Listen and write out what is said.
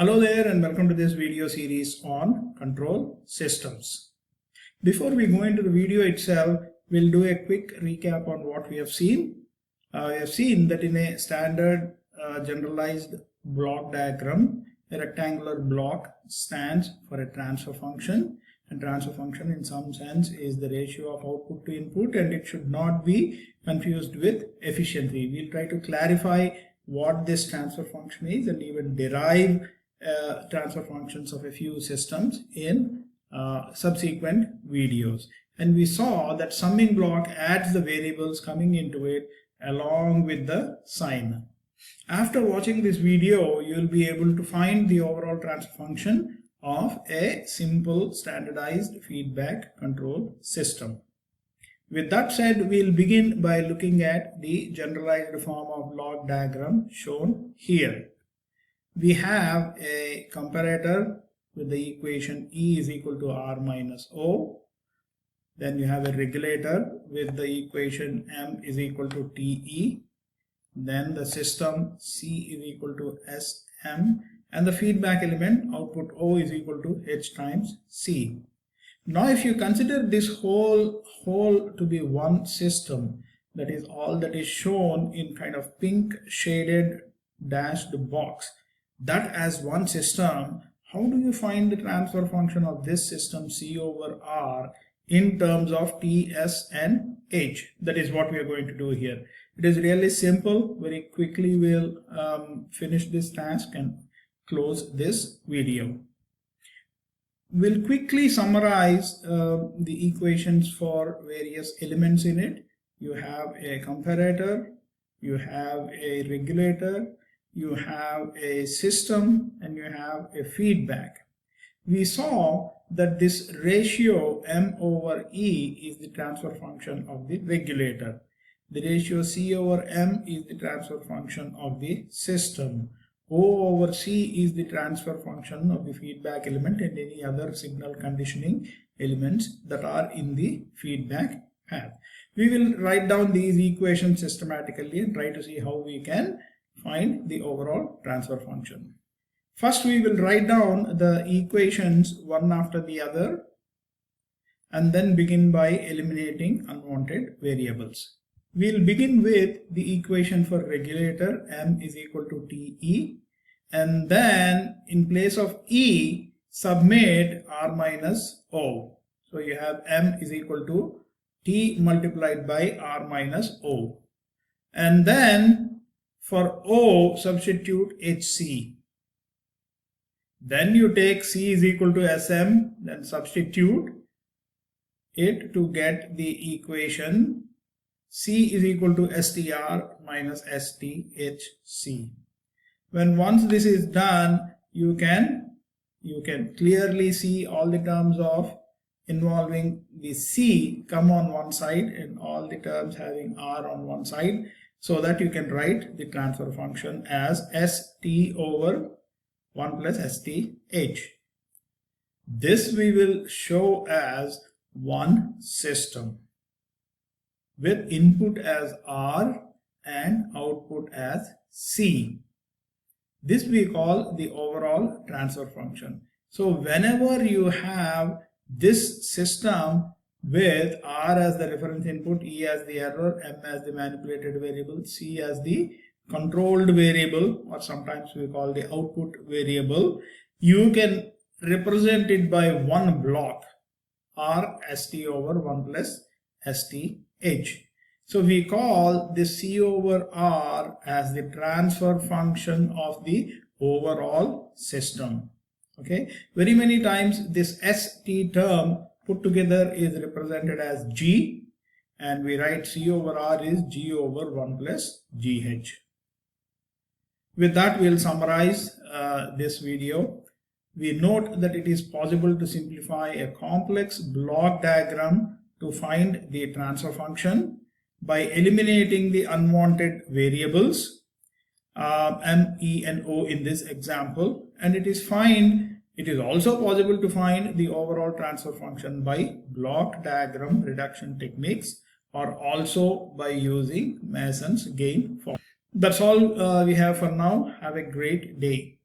Hello there and welcome to this video series on control systems. Before we go into the video itself, we'll do a quick recap on what we have seen. We have seen that in a standard generalized block diagram, a rectangular block stands for a transfer function, and transfer function in some sense is the ratio of output to input, and it should not be confused with efficiency. We'll try to clarify what this transfer function is and even derive transfer functions of a few systems in subsequent videos. And we saw that summing block adds the variables coming into it along with the sign. After watching this video, you will be able to find the overall transfer function of a simple standardized feedback control system. With that said, we'll begin by looking at the generalized form of block diagram shown here. We have a comparator with the equation E is equal to R minus O. Then you have a regulator with the equation M is equal to TE. Then the system C is equal to SM, and the feedback element output O is equal to H times C. Now if you consider this whole to be one system, that is all that is shown in kind of pink shaded dashed box, that as one system, how do you find the transfer function of this system C over R in terms of T, S and H? That is what we are going to do here. It is really simple. Very quickly we'll finish this task and close this video. We'll quickly summarize the equations for various elements in it. You have a comparator, you have a regulator, you have a system, and you have a feedback. We saw that this ratio M over E is the transfer function of the regulator. The ratio C over M is the transfer function of the system. O over C is the transfer function of the feedback element and any other signal conditioning elements that are in the feedback path. We will write down these equations systematically and try to see how we can find the overall transfer function. First we will write down the equations one after the other and then begin by eliminating unwanted variables. We'll begin with the equation for regulator M is equal to TE, and then in place of E submit R minus O. So you have M is equal to T multiplied by R minus O, and then for O substitute HC. Then you take C is equal to SM, then substitute it to get the equation C is equal to STR minus STHC. When once this is done, you can clearly see all the terms of involving the C come on one side and all the terms having R on one side, so that you can write the transfer function as ST over 1 plus STH. This we will show as one system with input as R and output as C. This we call the overall transfer function. So whenever you have this system with R as the reference input, E as the error, M as the manipulated variable, C as the controlled variable, or sometimes we call the output variable, you can represent it by one block, R ST over 1 plus STH. So we call this C over R as the transfer function of the overall system. Okay, very many times this ST term put together is represented as G, and we write C over R is G over 1 plus GH. With that, we'll summarize this video. We note that it is possible to simplify a complex block diagram to find the transfer function by eliminating the unwanted variables M, E and O in this example, and it is also possible to find the overall transfer function by block diagram reduction techniques, or also by using Mason's gain formula. That's all we have for now. Have a great day.